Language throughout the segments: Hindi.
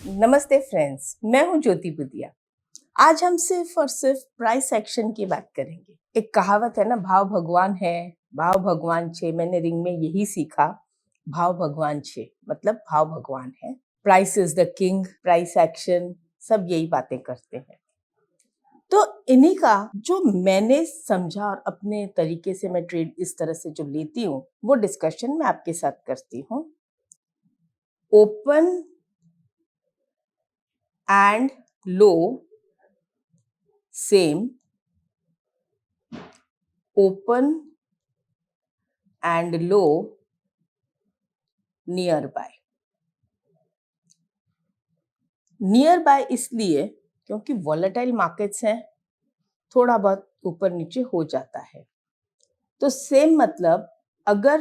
नमस्ते फ्रेंड्स, मैं हूं ज्योति बुदिया। आज हम सिर्फ और सिर्फ प्राइस एक्शन की बात करेंगे। एक कहावत है ना, भाव भगवान है, भाव भगवान छे। मैंने रिंग में यही सीखा, भाव भगवान छे मतलब भाव भगवान है। Price is the king, price action, सब यही बातें करते हैं। तो इन्हीं का जो मैंने समझा और अपने तरीके से मैं ट्रेड इस तरह से जो लेती हूँ, वो डिस्कशन मैं आपके साथ करती हूँ। Open and low same, open and low nearby. Near इसलिए क्योंकि वॉलेटाइल मार्केट्स हैं, थोड़ा बहुत ऊपर नीचे हो जाता है। तो सेम मतलब अगर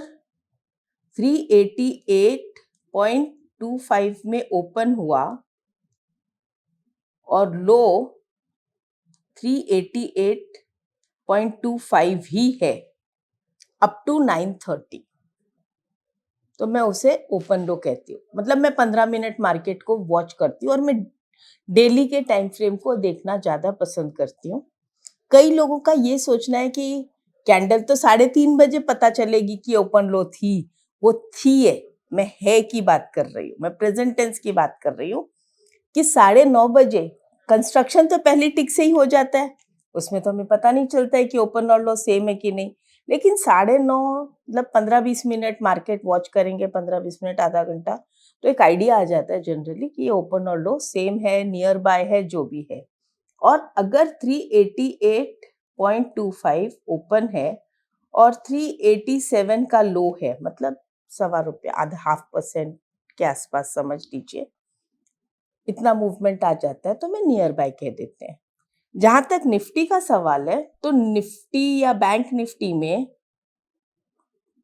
388.25 में ओपन हुआ और लो 388.25 ही है अप टू 9:30, तो मैं उसे ओपन लो कहती हूँ। मतलब मैं 15 मिनट मार्केट को वॉच करती हूँ और मैं डेली के टाइम फ्रेम को देखना ज्यादा पसंद करती हूँ। कई लोगों का ये सोचना है कि कैंडल तो 3:30 बजे पता चलेगी कि ओपन लो थी, वो थी है, मैं है की बात कर रही हूँ, मैं प्रेजेंट टेंस की बात कर रही हूँ कि 9:30 बजे कंस्ट्रक्शन तो पहली टिक से ही हो जाता है, उसमें तो हमें पता नहीं चलता है कि ओपन और लो सेम है कि नहीं। लेकिन 9:30 मतलब 15-20 मिनट मार्केट वॉच करेंगे, 15-20 मिनट आधा घंटा, तो एक आइडिया आ जाता है जनरली कि ये ओपन और लो सेम है, नियर बाय है, जो भी है। और अगर 388.25 ओपन है और 387 का लो है, मतलब ₹1.25, आधा 0.5% के आसपास समझ लीजिए, इतना मूवमेंट आ जाता है तो मैं नियर बाय कह देते हैं। जहां तक निफ्टी का सवाल है, तो निफ्टी या बैंक निफ्टी में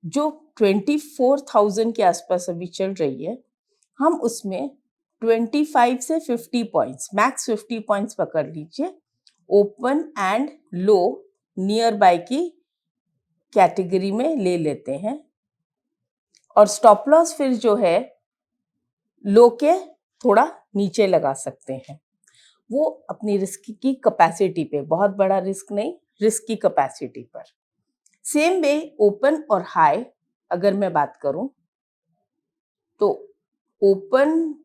जो 24,000 के आसपास अभी चल रही है, हम उसमें 25 से 50 पॉइंट्स, मैक्स 50 पॉइंट्स पकड़ लीजिए, open and low near by की कैटेगरी में ले लेते हैं। और स्टॉप लॉस फिर जो है लो के थोड़ा नीचे लगा सकते हैं, वो अपनी रिस्क की कैपेसिटी पे, बहुत बड़ा रिस्क नहीं, रिस्क की कैपेसिटी पर। सेम वे ओपन और हाई अगर मैं बात करूं, तो open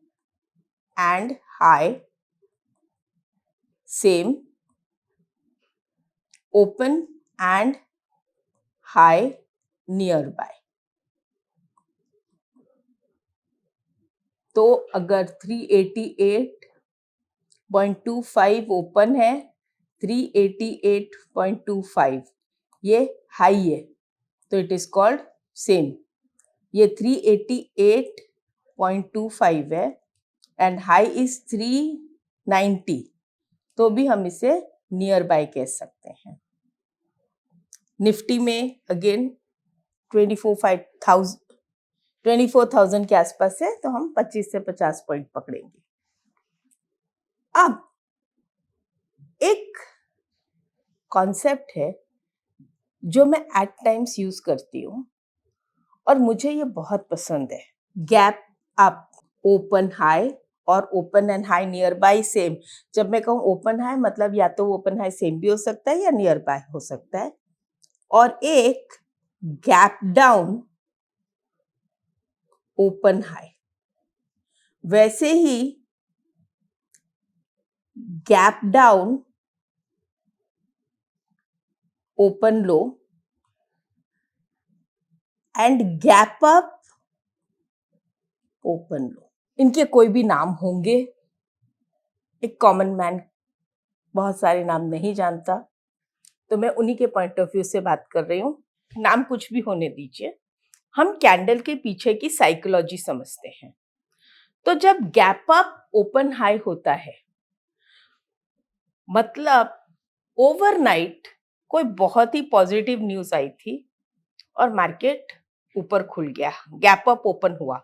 and high same, open and high near by. तो अगर 388.25 ओपन है, 388.25 ये हाई है, तो इट इज कॉल्ड सेम। ये 388.25 है एंड हाई इज 390, तो भी हम इसे नियर बाय कह सकते हैं। निफ्टी में अगेन 24,000 के आसपास है, तो हम 25 से 50 पॉइंट पकड़ेंगे। अब एक कॉन्सेप्ट है जो मैं एट टाइम्स यूज करती हूँ और मुझे ये बहुत पसंद है, गैप अप, ओपन हाई और open and high near by same. जब मैं कहूँ ओपन हाई, मतलब या तो ओपन हाई सेम भी हो सकता है या नियर बाय हो सकता है। और एक गैप डाउन ओपन हाई, वैसे ही gap down open low and gap up open low. इनके कोई भी नाम होंगे, एक कॉमन मैन बहुत सारे नाम नहीं जानता, तो मैं उन्हीं के पॉइंट ऑफ व्यू से बात कर रही हूँ। नाम कुछ भी होने दीजिए, हम कैंडल के पीछे की साइकोलॉजी समझते हैं। तो जब गैप अप ओपन हाई होता है, मतलब ओवरनाइट कोई बहुत ही पॉजिटिव न्यूज आई थी और मार्केट ऊपर खुल गया, गैप अप ओपन हुआ।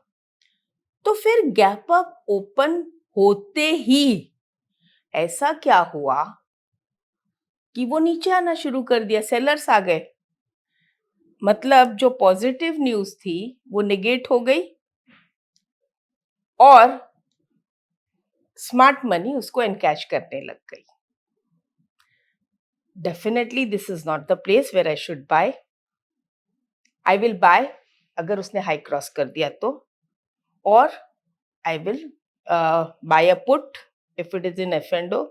तो फिर गैप अप ओपन होते ही ऐसा क्या हुआ कि वो नीचे आना शुरू कर दिया, सेलर्स आ गए। मतलब जो पॉजिटिव न्यूज थी वो नेगेट हो गई और स्मार्ट मनी उसको एनकैश करने लग गई। Definitely this is not the place where I should buy. I will buy अगर उसने हाई क्रॉस कर दिया तो, और I will buy a put if it is in F&O।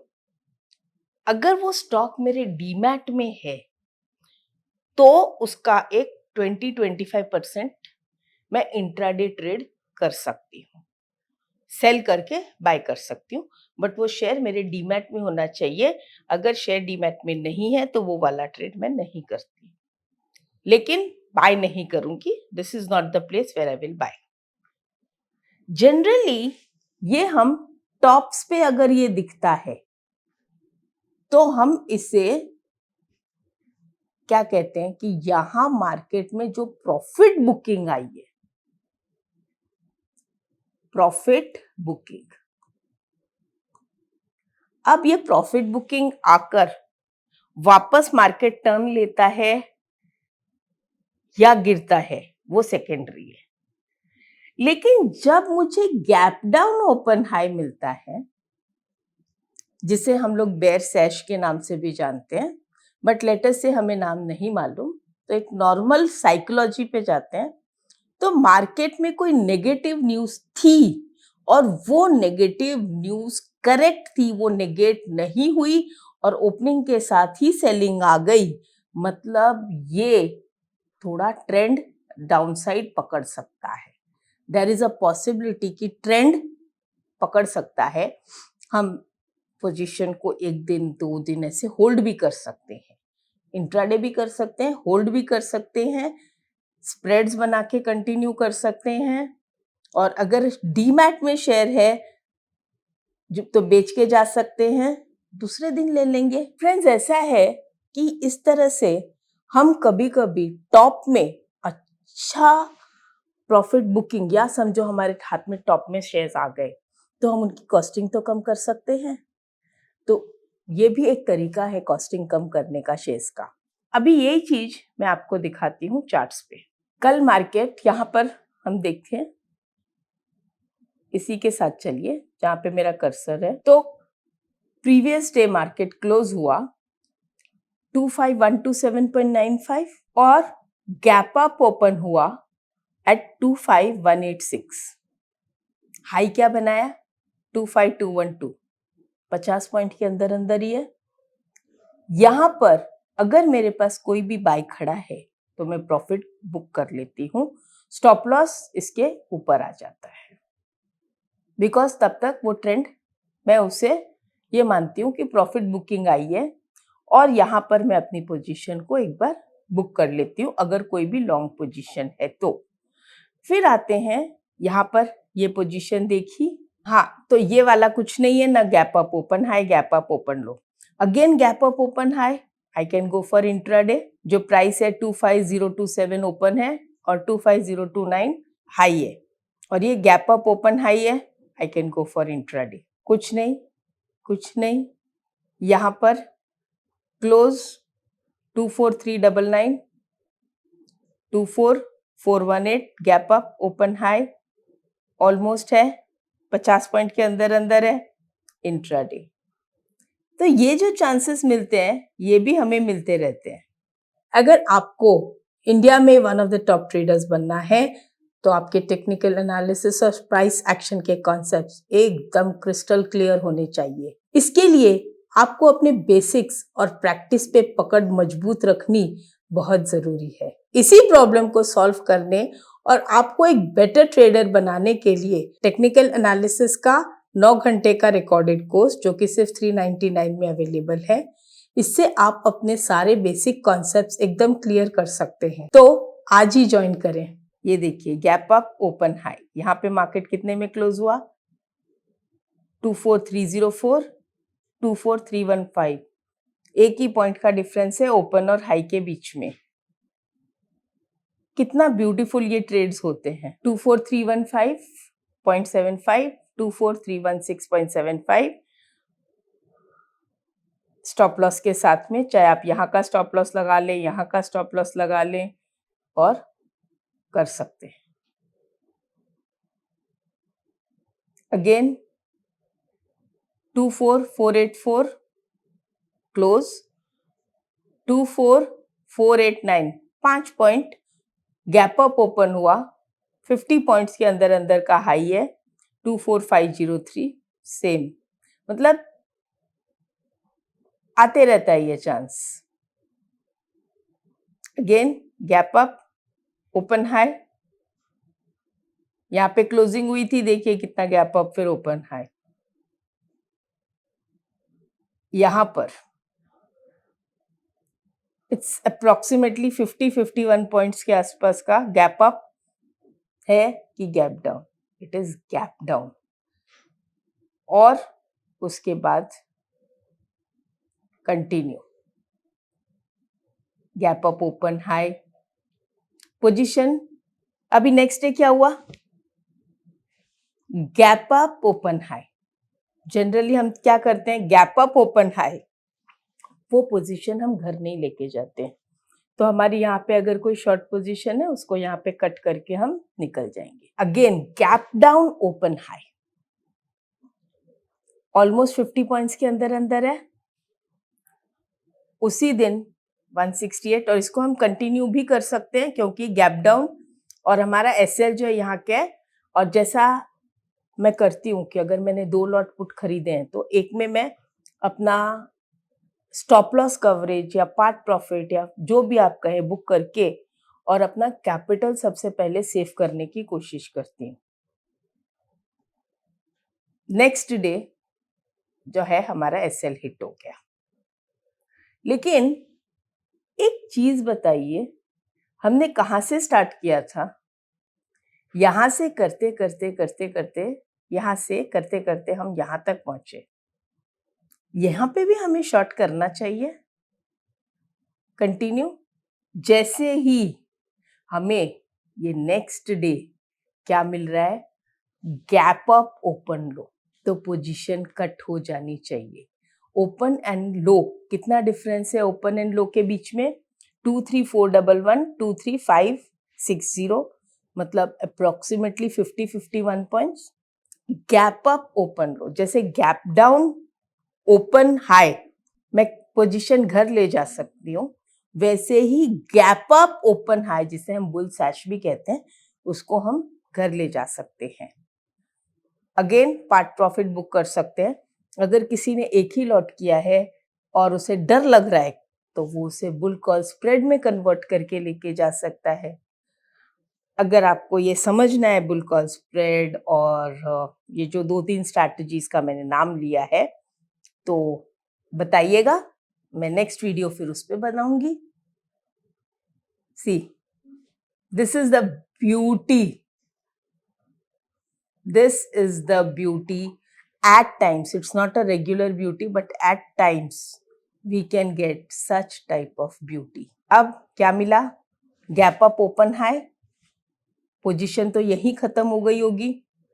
अगर वो स्टॉक मेरे डीमैट में है तो उसका एक 20-25% मैं इंट्राडे ट्रेड कर सकती हूँ, सेल करके बाय कर सकती हूँ, बट वो शेयर मेरे डीमैट में होना चाहिए। अगर शेयर डीमैट में नहीं है तो वो वाला ट्रेड मैं नहीं करती, लेकिन बाय नहीं करूंगी। This is not the place where I will buy. Generally ये हम टॉप्स पे अगर ये दिखता है तो हम इसे क्या कहते हैं कि यहां मार्केट में जो प्रॉफिट बुकिंग आई है, प्रॉफिट बुकिंग, अब ये प्रॉफिट बुकिंग आकर वापस मार्केट टर्न लेता है या गिरता है वो सेकेंडरी है। लेकिन जब मुझे गैप डाउन ओपन हाई मिलता है, जिसे हम लोग बेयर सैश के नाम से भी जानते हैं, बट लेटर से हमें नाम नहीं मालूम, तो एक नॉर्मल साइकोलॉजी पे जाते हैं, तो मार्केट में कोई नेगेटिव न्यूज थी और वो नेगेटिव न्यूज करेक्ट थी, वो नेगेट नहीं हुई और ओपनिंग के साथ ही सेलिंग आ गई, मतलब ये थोड़ा ट्रेंड डाउनसाइड पकड़ सकता है। देयर इज अ पॉसिबिलिटी कि ट्रेंड पकड़ सकता है। हम पोजीशन को एक दिन 2 दिन ऐसे होल्ड भी कर सकते हैं, इंट्राडे भी कर सकते हैं, होल्ड भी कर सकते हैं, स्प्रेड्स बना के कंटिन्यू कर सकते हैं, और अगर डीमैट में शेयर है जो तो बेच के जा सकते हैं, दूसरे दिन ले लेंगे। फ्रेंड्स, ऐसा है कि इस तरह से हम कभी-कभी टॉप में अच्छा प्रॉफिट बुकिंग, या समझो हमारे हाथ में टॉप में शेयर्स आ गए तो हम उनकी कॉस्टिंग तो कम कर सकते हैं। तो ये भी एक तरीका है कॉस्टिंग कम करने का शेयर्स का। अभी यही चीज मैं आपको दिखाती हूँ चार्ट्स पे। कल मार्केट यहाँ पर हम देखते हैं, इसी के साथ चलिए जहाँ पे मेरा कर्सर है। तो प्रीवियस डे मार्केट क्लोज हुआ 25,127.95 और गैप अप ओपन हुआ एट 25,186। हाई क्या बनाया 25,212, 50 पॉइंट के अंदर अंदर ही है। यहां पर अगर मेरे पास कोई भी बाय खड़ा है तो मैं प्रॉफिट बुक कर लेती हूँ, स्टॉप लॉस इसके ऊपर आ जाता है, बिकॉज तब तक वो ट्रेंड मैं उसे ये मानती हूँ कि प्रॉफिट बुकिंग आई है, और यहाँ पर मैं अपनी पोजीशन को एक बार बुक कर लेती हूँ अगर कोई भी लॉन्ग पोजीशन है तो। फिर आते हैं यहाँ पर, ये पोजीशन देखी, हाँ, तो ये वाला कुछ नहीं है ना, gap up open high, gap up open low, again gap up open high, I can go for intraday. जो प्राइस है 25,027 ओपन है और 25,029 हाई है, और ये गैप अप ओपन हाई है, I can go for intraday. कुछ नहीं, कुछ नहीं, यहाँ पर close 24,399, 24,418, gap up open high almost है, 50 पॉइंट के अंदर अंदर है, इंट्राडे। तो ये जो चांसेस मिलते हैं ये भी हमें मिलते रहते हैं। अगर आपको इंडिया में one of the top traders बनना है तो आपके टेक्निकल एनालिसिस और प्राइस एक्शन के कॉन्सेप्ट्स एकदम क्रिस्टल क्लियर होने चाहिए। इसके लिए आपको अपने बेसिक्स और प्रैक्टिस पे पकड़ मजबूत रखनी बहुत जरूरी है। इसी प्रॉब्लम को सॉल्व करने और आपको एक बेटर ट्रेडर बनाने के लिए टेक्निकल एनालिसिस का 9 घंटे का रिकॉर्डेड कोर्स, जो कि सिर्फ 399 में अवेलेबल है, इससे आप अपने सारे बेसिक कॉन्सेप्ट्स एकदम क्लियर कर सकते हैं। तो आज ही ज्वाइन करें। ये देखिए, गैप अप ओपन हाई, यहाँ पे मार्केट कितने में क्लोज हुआ 24,304, 24,315, एक ही पॉइंट का डिफरेंस है ओपन और हाई के बीच में। कितना ब्यूटीफुल ये ट्रेड्स होते हैं। 24,315.75, 24,316.75 स्टॉप लॉस के साथ में, चाहे आप यहाँ का स्टॉप लॉस लगा लें, यहाँ का स्टॉप लॉस लगा लें और कर सकते हैं। Again 24484 close, 24489 5 point gap up open हुआ, 50 पॉइंट्स के अंदर अंदर का हाई है 24503 सेम, मतलब आते रहता है ये chance. Again gap up open high, यहाँ पे क्लोजिंग हुई थी, देखिए कितना गैप अप फिर ओपन हाई, यहां पर इट्स अप्रोक्सीमेटली 50-51 पॉइंट्स के आसपास का गैप अप है कि gap down, it is gap down. और उसके बाद continue gap up open high position. अभी नेक्स्ट डे क्या हुआ, gap up open high. Generally हम क्या करते हैं, गैप अप ओपन हाई वो पोजीशन हम घर नहीं लेके जाते हैं, तो हमारी यहाँ पे अगर कोई शॉर्ट पोजीशन है उसको यहाँ पे कट करके हम निकल जाएंगे। Again gap down open high, almost 50 points के अंदर अंदर है, उसी दिन 168, और इसको हम कंटिन्यू भी कर सकते हैं क्योंकि गैप डाउन और हमारा एसएल जो है यहाँ के है। और जैसा मैं करती हूँ कि अगर मैंने 2 लॉट पुट खरीदे हैं तो एक में मैं अपना स्टॉप लॉस कवरेज या पार्ट प्रॉफिट या जो भी आप कहें बुक करके और अपना कैपिटल सबसे पहले सेव करने की कोशिश करती हूँ। नेक्स्ट डे जो है हमारा एसएल हिट हो गया। लेकिन एक चीज बताइए, हमने कहां से स्टार्ट किया था, यहां से करते करते करते करते यहां से करते करते हम यहां तक पहुंचे, यहां पे भी हमें शॉर्ट करना चाहिए कंटिन्यू। जैसे ही हमें ये नेक्स्ट डे क्या मिल रहा है, गैप अप ओपन लो, तो पोजीशन कट हो जानी चाहिए। ओपन एंड लो कितना डिफरेंस है ओपन एंड लो के बीच में, 23411 23560, मतलब approximately 50-51 points. Gap up open लो, जैसे गैप डाउन ओपन हाई मैं पोजीशन घर ले जा सकती हूँ, वैसे ही गैप अप ओपन हाई जिसे हम बुल सैश भी कहते हैं उसको हम घर ले जा सकते हैं। अगेन पार्ट प्रॉफिट बुक कर सकते हैं। अगर किसी ने एक ही लॉट किया है और उसे डर लग रहा है तो वो उसे बुल कॉल स्प्रेड में कन्वर्ट करके लेके जा सकता है। अगर आपको ये समझना है बुल कॉल स्प्रेड और ये जो 2-3 स्ट्रैटेजीज का मैंने नाम लिया है तो बताइएगा, मैं नेक्स्ट वीडियो फिर उस पर बनाऊंगी। See, this is the beauty, this is the beauty. At times it's not a regular beauty but at times we can get such type of beauty. अब क्या मिला, gap up open high, position तो यही खत्म हो गई होगी,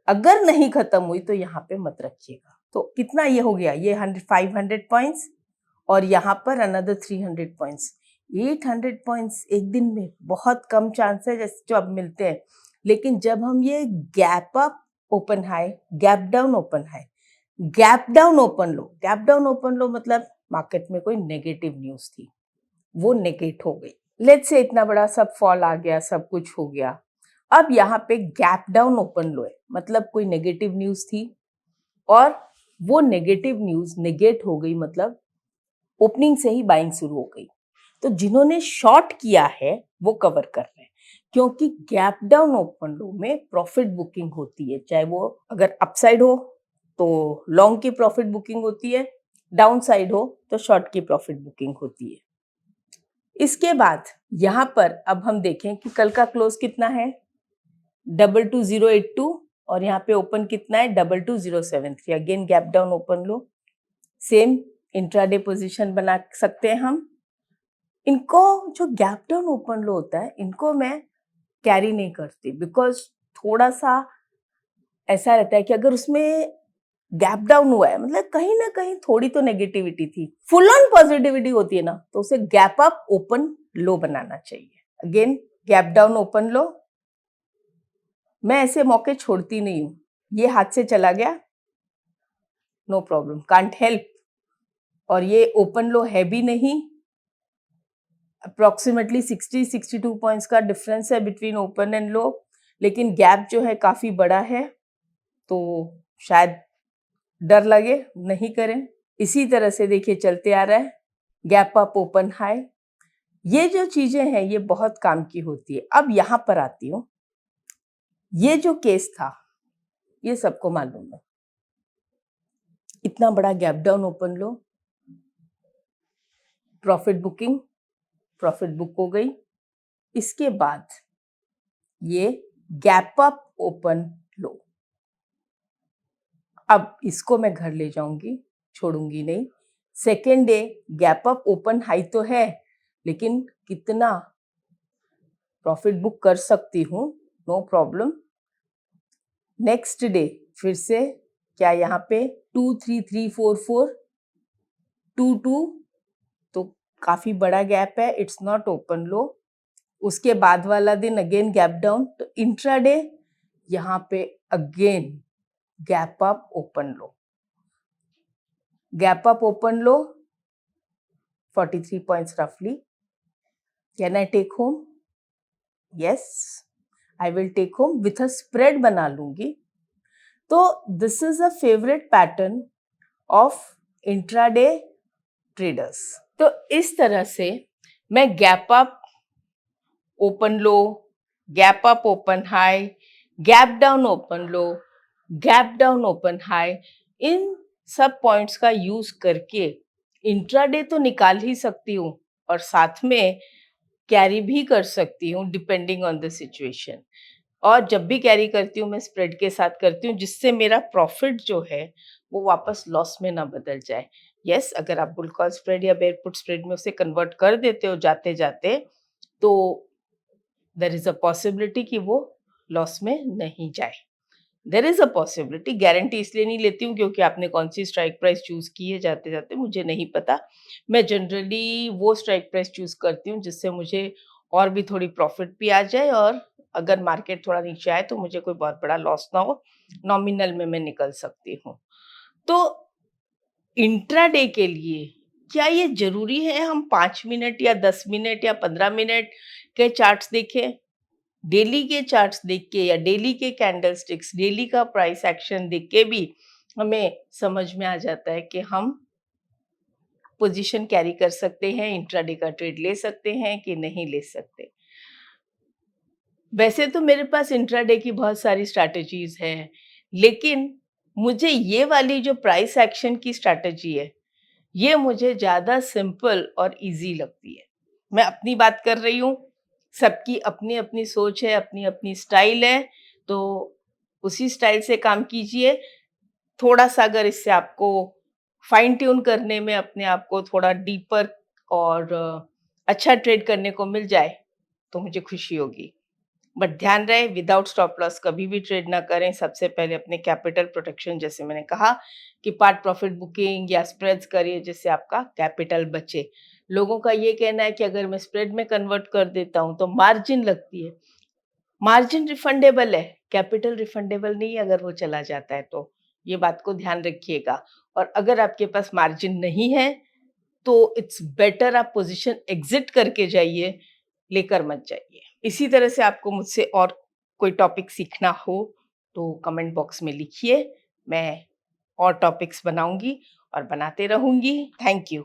अगर नहीं खत्म हुई तो यहाँ पे मत रखिएगा। तो कितना ये हो गया, ये 500 पॉइंट्स और यहाँ पर अनदर 300 पॉइंट्स, 800 पॉइंट्स एक दिन में बहुत कम चांस है जैसे जो अब मिलते हैं। लेकिन जब हम ये gap up open high, gap down open high, gap down open low, gap down open लो मतलब मार्केट में कोई नेगेटिव न्यूज थी, वो नेगेट हो गई। लेट्स से इतना बड़ा सब फॉल आ गया, सब कुछ हो गया, अब यहाँ पे गैप डाउन ओपन लो है मतलब कोई नेगेटिव न्यूज थी और वो नेगेटिव न्यूज नेगेट हो गई, मतलब ओपनिंग से ही बाइंग शुरू हो गई। तो जिन्होंने शॉर्ट किया है वो कवर कर रहे हैं, क्योंकि गैप डाउन ओपन लो में प्रॉफिट बुकिंग होती है, चाहे वो अगर अपसाइड हो तो लॉन्ग की प्रॉफिट बुकिंग होती है, डाउन साइड हो तो शॉर्ट की प्रॉफिट बुकिंग होती है। इसके बाद यहाँ पर अब हम देखें कि कल का क्लोज कितना है, 22082 और यहाँ पे ओपन कितना है 22073। अगेन गैप डाउन ओपन लो, सेम इंट्राडे पोजीशन बना सकते हैं हम। इनको जो गैप डाउन ओपन लो होता है इनको मैं कैरी नहीं करती, बिकॉज थोड़ा सा ऐसा रहता है कि अगर उसमें गैप डाउन हुआ है मतलब कहीं ना कहीं थोड़ी तो नेगेटिविटी थी, फुल ऑन पॉजिटिविटी होती है ना, तो उसे गैप अप ओपन लो बनाना चाहिए। अगेन गैप डाउन ओपन लो, मैं ऐसे मौके छोड़ती नहीं हूं। ये हाथ से चला गया, नो प्रॉब्लम, कांट हेल्प। और ये ओपन लो है भी नहीं, अप्रोक्सीमेटली 60-62 पॉइंट्स का डिफरेंस है बिटवीन ओपन एंड लो, लेकिन गैप जो है काफी बड़ा है, तो शायद डर लगे नहीं करें। इसी तरह से देखिए चलते आ रहा है, गैप अप ओपन हाई, ये जो चीजें हैं ये बहुत काम की होती है। अब यहां पर आती हूं, ये जो केस था ये सबको मालूम है, इतना बड़ा गैप डाउन ओपन लो, प्रॉफिट बुकिंग, प्रॉफिट बुक हो गई। इसके बाद ये गैप अप ओपन लो, अब इसको मैं घर ले जाऊंगी, छोड़ूंगी नहीं। Second day gap up open high तो है, लेकिन कितना प्रॉफिट बुक कर सकती हूँ, नो प्रॉब्लम। नेक्स्ट डे फिर से क्या यहाँ पे 23344 22, तो काफी बड़ा गैप है, इट्स नॉट ओपन लो। उसके बाद वाला दिन अगेन गैप डाउन, तो इंट्राडे यहाँ पे again gap up open low, gap up open low 43 points रफली। Can I take home? Yes, I will take home with a spread बना लूंगी। तो this is a favourite pattern of intraday traders. तो इस तरह से मैं gap up open low, gap up open high, gap down open low, gap down open high, इन सब पॉइंट्स का यूज करके इंट्राडे तो निकाल ही सकती हूँ और साथ में कैरी भी कर सकती हूँ डिपेंडिंग ऑन द सिचुएशन। और जब भी कैरी करती हूँ मैं स्प्रेड के साथ करती हूँ, जिससे मेरा प्रॉफिट जो है वो वापस लॉस में ना बदल जाए। यस, अगर आप बुल कॉल स्प्रेड या बेयर पुट स्प्रेड में उसे कन्वर्ट कर देते हो जाते जाते, तो देयर इज अ पॉसिबिलिटी कि वो लॉस में नहीं जाए। There is a possibility, guarantee इसलिए नहीं लेती हूँ क्योंकि आपने कौन सी स्ट्राइक प्राइस चूज की है जाते जाते मुझे नहीं पता। मैं जनरली वो स्ट्राइक प्राइस चूज करती हूँ जिससे मुझे और भी थोड़ी प्रॉफिट भी आ जाए, और अगर मार्केट थोड़ा नीचे आए तो मुझे कोई बहुत बड़ा लॉस ना हो, नॉमिनल में मैं निकल सकती हूँ। तो इंट्राडे के लिए क्या ये जरूरी है हम 5 मिनट या 10 मिनट या 15 मिनट के चार्ट्स देखें? डेली के चार्ट्स देख के या डेली के कैंडलस्टिक्स, डेली का प्राइस एक्शन देख के भी हमें समझ में आ जाता है कि हम पोजीशन कैरी कर सकते हैं, इंट्राडे का ट्रेड ले सकते हैं कि नहीं ले सकते। वैसे तो मेरे पास इंट्राडे की बहुत सारी स्ट्रैटेजीज हैं, लेकिन मुझे ये वाली जो प्राइस एक्शन की स्ट्रैटेजी है, ये मुझे ज़्यादा सिंपल और ईज़ी लगती है। मैं अपनी बात कर रही हूँ, सबकी अपनी-अपनी सोच है, अपनी-अपनी स्टाइल है, तो उसी स्टाइल से काम कीजिए। थोड़ा-सा अगर इससे आपको फाइन ट्यून करने में अपने आप को थोड़ा डीपर और अच्छा ट्रेड करने को मिल जाए, तो मुझे खुशी होगी। बट ध्यान रहे, विदाउट स्टॉप लॉस कभी भी ट्रेड ना करें। सबसे पहले अपने कैपिटल प्रोटेक्शन, जैसे मैंने कहा कि पार्ट प्रॉफिट बुकिंग या स्प्रेड्स करिए जिससे आपका कैपिटल बचे। लोगों का ये कहना है कि अगर मैं स्प्रेड में कन्वर्ट कर देता हूँ तो मार्जिन लगती है। मार्जिन रिफंडेबल है, कैपिटल रिफंडेबल नहीं है अगर वो चला जाता है तो। ये बात को ध्यान रखिएगा। और अगर आपके पास मार्जिन नहीं है तो इट्स बेटर आप पोजीशन एग्जिट करके जाइए, लेकर मत जाइए। इसी तरह से आपको मुझसे और कोई टॉपिक सीखना हो तो कमेंट बॉक्स में लिखिए, मैं और टॉपिक्स बनाऊंगी और बनाते रहूंगी। Thank you.